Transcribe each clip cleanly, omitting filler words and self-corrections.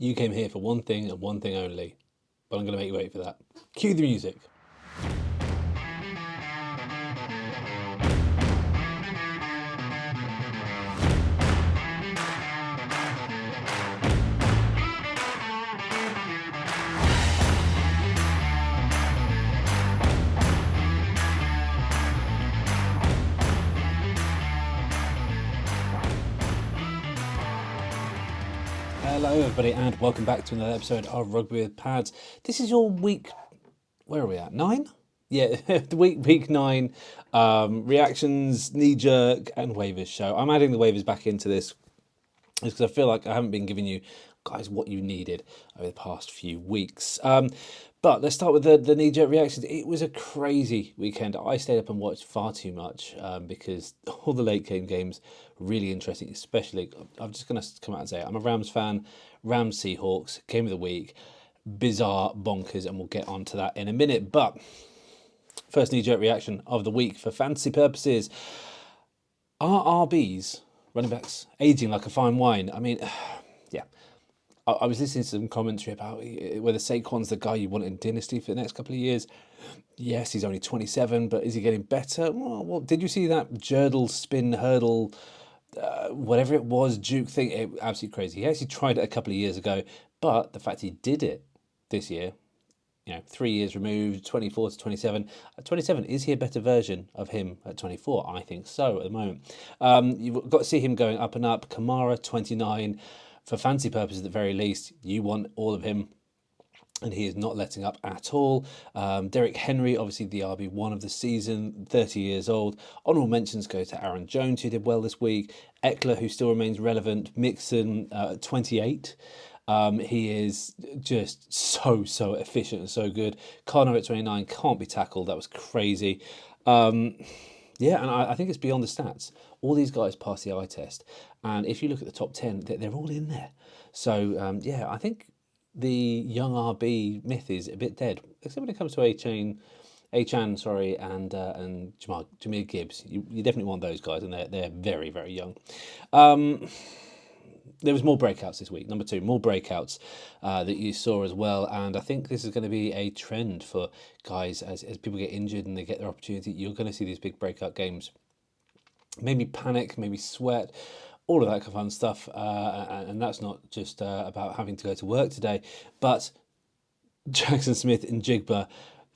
You came here for one thing and one thing only, but I'm going to make you wait for that. Cue the music. Hello everybody and welcome back to another episode of Rugby with Pads. This is your week, where are we at, 9? Yeah, the week 9 reactions, knee jerk and waivers show. I'm adding the waivers back into this because I feel like I haven't been giving you guys what you needed over the past few weeks. But let's start with the knee-jerk reactions. It was a crazy weekend. I stayed up and watched far too much because all the late game games were really interesting, especially, I'm just going to come out and say it, I'm a Rams fan. Rams Seahawks, game of the week, bizarre, bonkers, and we'll get onto that in a minute. But first knee-jerk reaction of the week for fantasy purposes. Are RBs, running backs, aging like a fine wine? I mean, yeah. I was listening to some commentary about whether Saquon's the guy you want in Dynasty for the next couple of years. Yes, he's only 27, but is he getting better? Well, did you see that Jurdle spin hurdle, whatever it was, Duke thing? It was absolutely crazy. He actually tried it a couple of years ago, but the fact he did it this year, 3 years removed, 24 to 27. At 27, is he a better version of him at 24? I think so at the moment. You've got to see him going up and up. Kamara, 29. For fancy purposes, at the very least, you want all of him, and he is not letting up at all. Derrick Henry, obviously the RB1 of the season, 30 years old. Honourable mentions go to Aaron Jones, who did well this week. Eckler, who still remains relevant. Mixon, 28. He is just so efficient and so good. Connor at 29 can't be tackled. That was crazy. Yeah, and I think it's beyond the stats. All these guys pass the eye test. And if you look at the top 10, they're all in there. So, yeah, I think the young RB myth is a bit dead, except when it comes to A-Chan, and Jameer Gibbs. You definitely want those guys, and they're very young. There was more breakouts this week. Number 2, more breakouts that you saw as well. And I think this is going to be a trend for guys as people get injured and they get their opportunity. You're going to see these big breakout games. Maybe panic, maybe sweat, all of that kind of fun stuff. And that's not just about having to go to work today. But Jackson Smith and Jigba,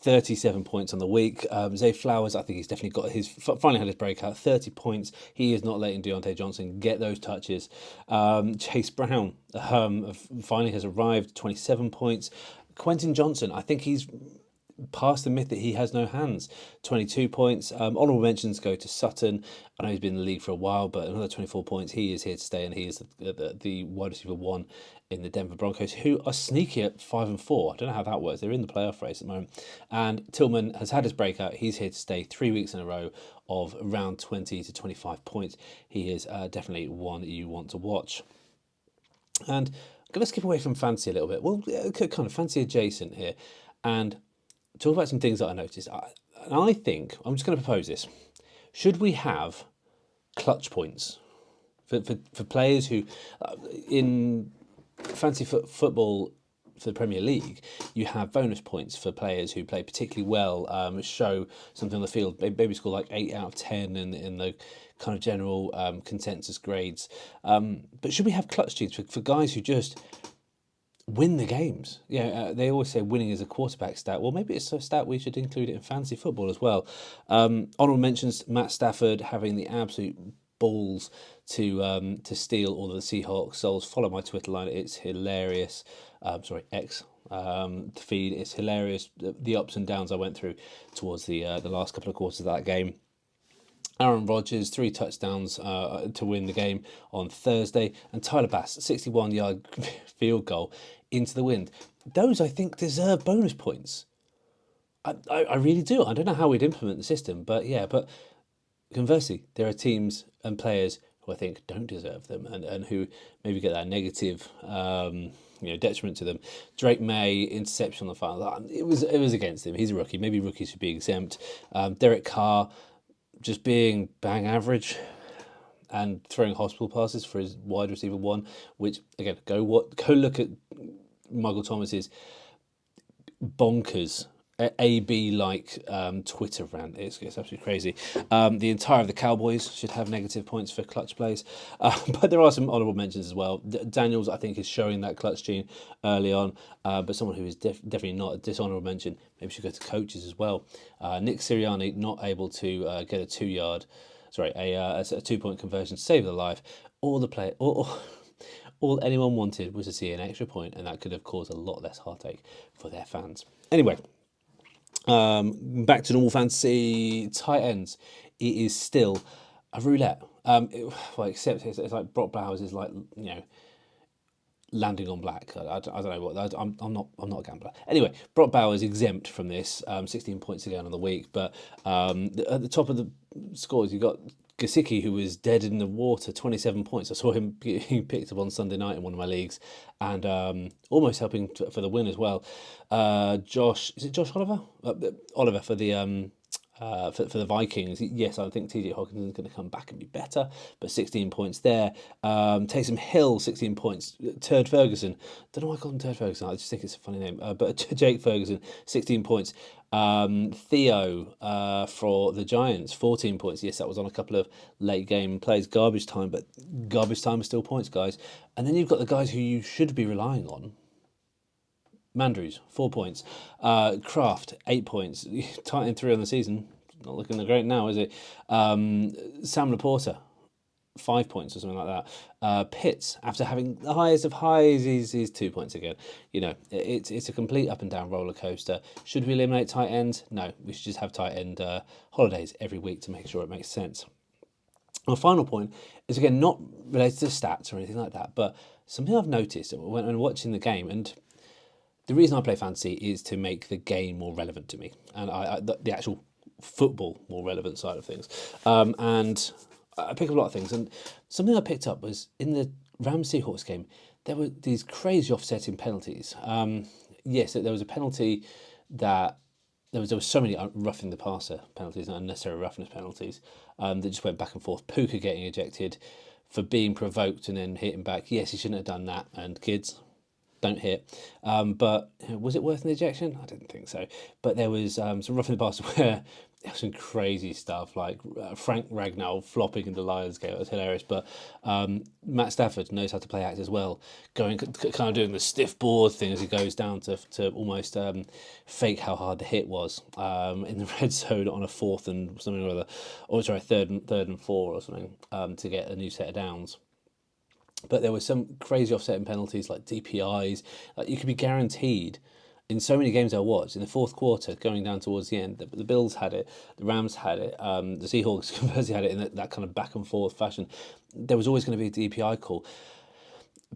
37 points on the week. Zay Flowers, I think he's definitely got finally had his breakout, 30 points. He is not letting Deontay Johnson get those touches. Chase Brown finally has arrived, 27 points. Quentin Johnson, I think he's past the myth that he has no hands, 22 points. Honourable mentions go to Sutton. I know he's been in the league for a while, but another 24 points. He is here to stay, and he is the wide receiver 1 in the Denver Broncos, who are sneaky at 5 and 4. I don't know how that works. They're in the playoff race at the moment. And Tillman has had his breakout. He's here to stay, 3 weeks in a row of around 20 to 25 points. He is definitely one you want to watch. And I'm going to skip away from fancy a little bit. Well, kind of fancy adjacent here. And talk about some things that I noticed. I think, I'm just going to propose this. Should we have clutch points for players who, in fancy football for the Premier League, you have bonus points for players who play particularly well, show something on the field, maybe score like 8 out of 10 in the kind of general consensus grades. But should we have clutch genes for guys who just win the games? They always say winning is a quarterback stat. Well, maybe it's a stat we should include it in fantasy football as well. Honourable mentions Matt Stafford having the absolute balls to steal all of the Seahawks souls. Follow my Twitter line; it's hilarious. X feed. It's hilarious. The ups and downs I went through towards the last couple of quarters of that game. Aaron Rodgers, 3 touchdowns to win the game on Thursday. And Tyler Bass, 61-yard field goal into the wind. Those, I think, deserve bonus points. I really do. I don't know how we'd implement the system, but yeah. But conversely, there are teams and players who I think don't deserve them and who maybe get that negative detriment to them. Drake May, interception on the final. It was against him. He's a rookie. Maybe rookies should be exempt. Derek Carr, just being bang average and throwing hospital passes for his wide receiver 1, which again, go look at Michael Thomas's bonkers AB like Twitter rant. It's absolutely crazy. The entire of the Cowboys should have negative points for clutch plays, but there are some honourable mentions as well. Daniels, I think, is showing that clutch gene early on, but someone who is definitely not a dishonourable mention. Maybe should go to coaches as well. Nick Sirianni not able to get a 2-yard, sorry, a 2-point conversion, save their life. All the play, all anyone wanted was to see an extra point, and that could have caused a lot less heartache for their fans. Anyway, back to normal fantasy tight ends. It is still a roulette. Well, except it's like Brock Bowers is like, landing on black. I don't know what. I'm not a gambler. Anyway, Brock Bowers exempt from this. 16 points again on the week, but at the top of the scores, you got Gesicki, who was dead in the water, 27 points. I saw him being picked up on Sunday night in one of my leagues, and almost helping for the win as well. Josh Oliver? Oliver for the for the Vikings. Yes, I think TJ Hawkins is going to come back and be better, but 16 points there. Taysom Hill, 16 points. Turd Ferguson, don't know why I call him Turd Ferguson, I just think it's a funny name. But Jake Ferguson, 16 points. Theo for the Giants, 14 points. Yes, that was on a couple of late game plays, garbage time, but garbage time is still points, guys. And then you've got the guys who you should be relying on. Mandrews, 4 points. Kraft, 8 points. Tight end 3 on the season. Not looking great now, is it? Sam Laporta, 5 points or something like that. Pitts, after having the highest of highs, he's 2 points again. It's a complete up and down roller coaster. Should we eliminate tight ends? No, we should just have tight end holidays every week to make sure it makes sense. My final point is, again, not related to stats or anything like that, but something I've noticed when watching the game, and the reason I play fantasy is to make the game more relevant to me, and the actual football more relevant side of things. And I pick up a lot of things, and something I picked up was in the Rams Seahawks game, there were these crazy offsetting penalties. Yes, there was a penalty that there was so many roughing the passer penalties, not unnecessary roughness penalties, that just went back and forth. Puka getting ejected for being provoked and then hitting back. Yes, he shouldn't have done that, and kids, don't hit. But was it worth an ejection? I didn't think so. But there was some roughing the passer where there was some crazy stuff, like Frank Ragnall flopping in the Lions game. It was hilarious. But Matt Stafford knows how to play act as well, going kind of doing the stiff board thing as he goes down to almost fake how hard the hit was in the red zone on a 4th and something or other, or sorry, third and 4 or something, to get a new set of downs. But there were some crazy offsetting penalties like DPIs. You could be guaranteed in so many games I watched in the fourth quarter, going down towards the end. The Bills had it, the Rams had it, the Seahawks conversely had it in that kind of back and forth fashion. There was always going to be a DPI call.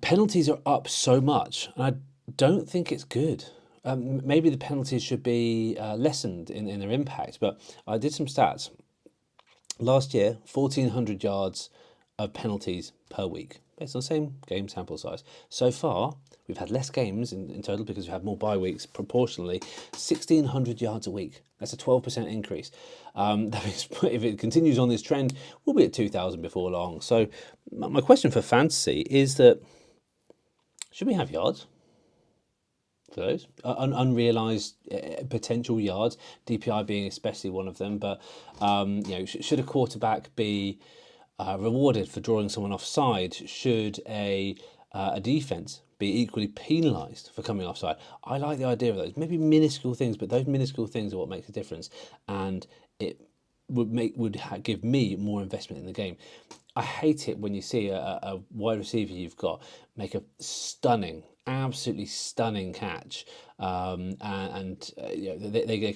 Penalties are up so much, and I don't think it's good. Maybe the penalties should be lessened in their impact. But I did some stats. Last year, 1,400 yards of penalties per week, based on the same game sample size. So far, we've had less games in total because we've had more bye weeks proportionally. 1,600 yards a week. That's a 12% increase. That means if it continues on this trend, we'll be at 2,000 before long. So my question for fantasy is that, should we have yards for those unrealised potential yards? DPI being especially one of them. But should a quarterback be rewarded for drawing someone offside? Should a defense be equally penalised for coming offside? I like the idea of those. Maybe minuscule things, but those minuscule things are what makes a difference, and it would give me more investment in the game. I hate it when you see a wide receiver you've got make a absolutely stunning catch, they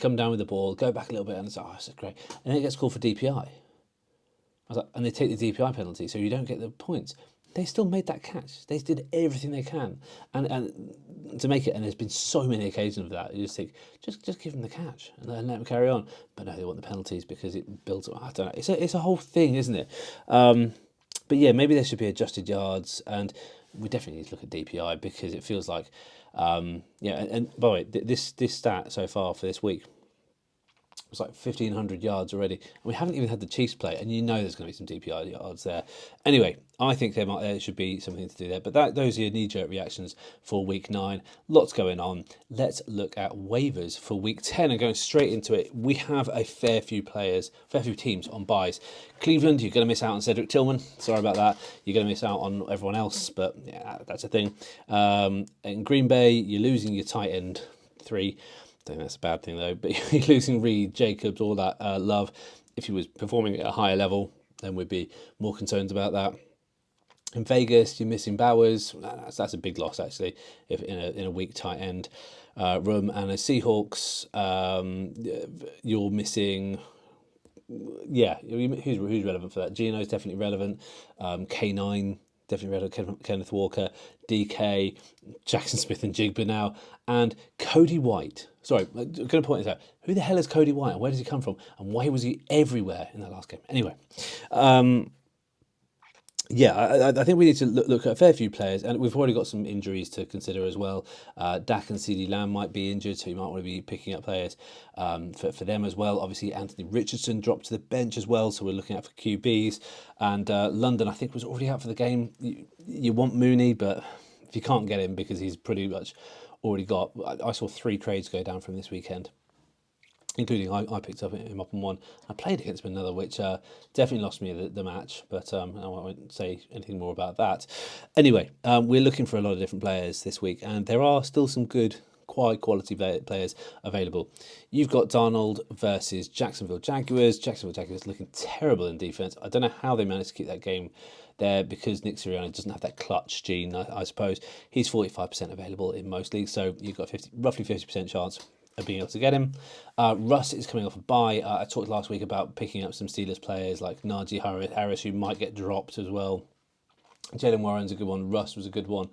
come down with the ball, go back a little bit, and it's, oh, this is great, and then it gets called for DPI. And they take the DPI penalty, so you don't get the points. They still made that catch. They did everything they can, and to make it. And there's been so many occasions of that. You just think, just give them the catch and let them carry on. But no, they want the penalties because it builds. I don't know. It's a whole thing, isn't it? But yeah, maybe there should be adjusted yards, and we definitely need to look at DPI because it feels like, And by the way, this stat so far for this week. It's like 1,500 yards already. And we haven't even had the Chiefs play, and you know there's going to be some DPI yards there. Anyway, I think there should be something to do there. But those are your knee-jerk reactions for week 9. Lots going on. Let's look at waivers for week 10 and going straight into it. We have a fair few teams on buys. Cleveland, you're going to miss out on Cedric Tillman. Sorry about that. You're going to miss out on everyone else, but yeah, that's a thing. In Green Bay, you're losing your tight end 3. I think that's a bad thing though, but you're losing Reed, Jacobs, all that love. If he was performing at a higher level, then we'd be more concerned about that. In Vegas, you're missing Bowers. That's a big loss actually. If in a weak tight end room, and a Seahawks, you're missing. Yeah, who's relevant for that? Gino's definitely relevant. K9 definitely relevant. Kenneth Walker, DK, Jackson Smith and Jigba now, and Cody White. Sorry, I'm going to point this out. Who the hell is Cody White, and where does he come from, and why was he everywhere in that last game? Anyway, yeah, I think we need to look at a fair few players, and we've already got some injuries to consider as well. Dak and CeeDee Lamb might be injured, so you might want to be picking up players for them as well. Obviously, Anthony Richardson dropped to the bench as well, so we're looking out for QBs. And London, I think, was already out for the game. You want Mooney, but if you can't get him because he's pretty much already got... I saw 3 trades go down from this weekend, including I picked him up on one. I played against him another, which definitely lost me the match, but I won't say anything more about that. Anyway, we're looking for a lot of different players this week, and there are still some good quality players available. You've got Darnold versus Jacksonville Jaguars. Jacksonville Jaguars looking terrible in defense. I don't know how they managed to keep that game there, because Nick Sirianni doesn't have that clutch gene, I suppose. He's 45% available in most leagues, so you've got roughly 50% chance of being able to get him. Russ is coming off a bye. I talked last week about picking up some Steelers players like Najee Harris, who might get dropped as well. Jalen Warren's a good one. Russ was a good one.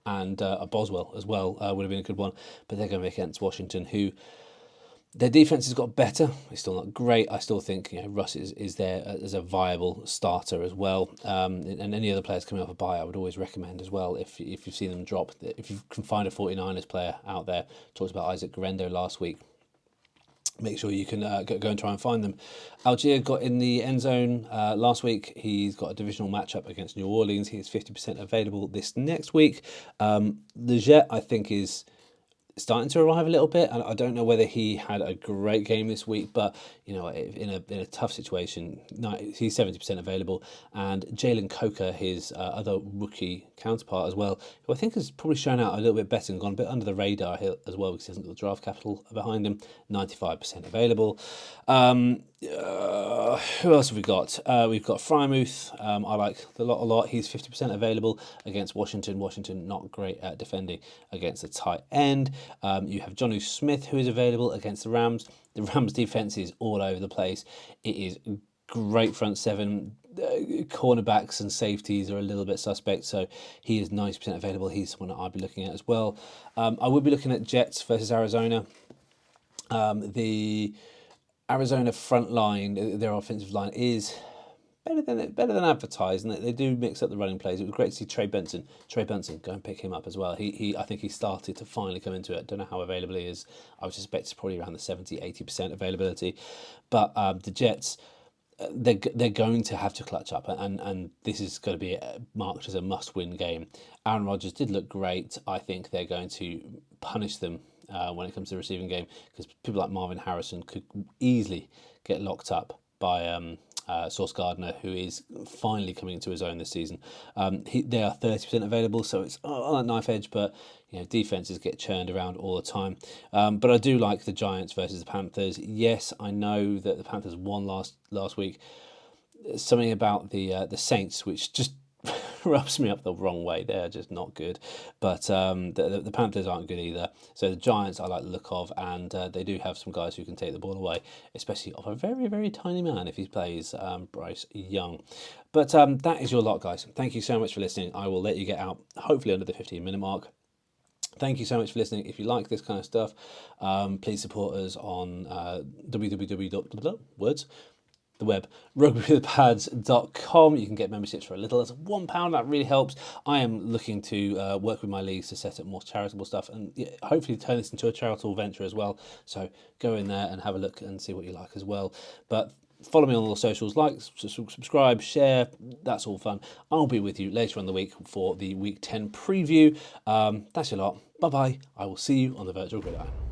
And Boswell as well would have been a good one. But they're going to be against Washington, who... their defense has got better. It's still not great. I still think Russ is there as a viable starter as well. And any other players coming off a bye, I would always recommend as well. If you've seen them drop, if you can find a 49ers player out there, talked about Isaac Guerrero last week. Make sure you can go and try and find them. Algier got in the end zone last week. He's got a divisional matchup against New Orleans. He's 50% available this next week. Leggett, I think, is starting to arrive a little bit, and I don't know whether he had a great game this week, but in a tough situation, he's 70% available. And Jalen Coker, his other rookie counterpart as well, who I think has probably shown out a little bit better and gone a bit under the radar here as well, because he hasn't got the draft capital behind him. 95% available. Who else have we got? We've got Frymouth. I like a lot. He's 50% available against Washington. Washington not great at defending against a tight end. You have Jonnu Smith, who is available against the Rams. The Rams defense is all over the place. It is great front seven. Cornerbacks and safeties are a little bit suspect, so he is 90% available. He's someone that I'd be looking at as well. I would be looking at Jets versus Arizona. The Arizona front line, their offensive line, is better than advertised, and they do mix up the running plays. It was great to see Trey Benson, go and pick him up as well. I think he started to finally come into it. Don't know how available he is. I would suspect it's probably around the 70-80% availability. But the Jets, they're going to have to clutch up, and this is going to be marked as a must-win game. Aaron Rodgers did look great. I think they're going to punish them when it comes to the receiving game, because people like Marvin Harrison could easily get locked up by Sauce Gardner, who is finally coming into his own this season. They are 30% available, so it's on that knife edge, but defenses get churned around all the time. But I do like the Giants versus the Panthers. Yes, I know that the Panthers won last week. Something about the Saints which just rubs me up the wrong way. They're just not good. But the Panthers aren't good either. So the Giants I like the look of, and they do have some guys who can take the ball away, especially of a very, very tiny man if he plays Bryce Young. But that is your lot, guys. Thank you so much for listening. I will let you get out, hopefully under the 15-minute mark. Thank you so much for listening. If you like this kind of stuff, please support us on www.words the web, rugbywithpads.com. You can get memberships for a little as £1. That really helps. I am looking to work with my leagues to set up more charitable stuff and hopefully turn this into a charitable venture as well. So go in there and have a look and see what you like as well. But follow me on all the socials, like, subscribe, share. That's all fun. I'll be with you later on the week for the week 10 preview. That's a lot. Bye bye. I will see you on the virtual gridiron.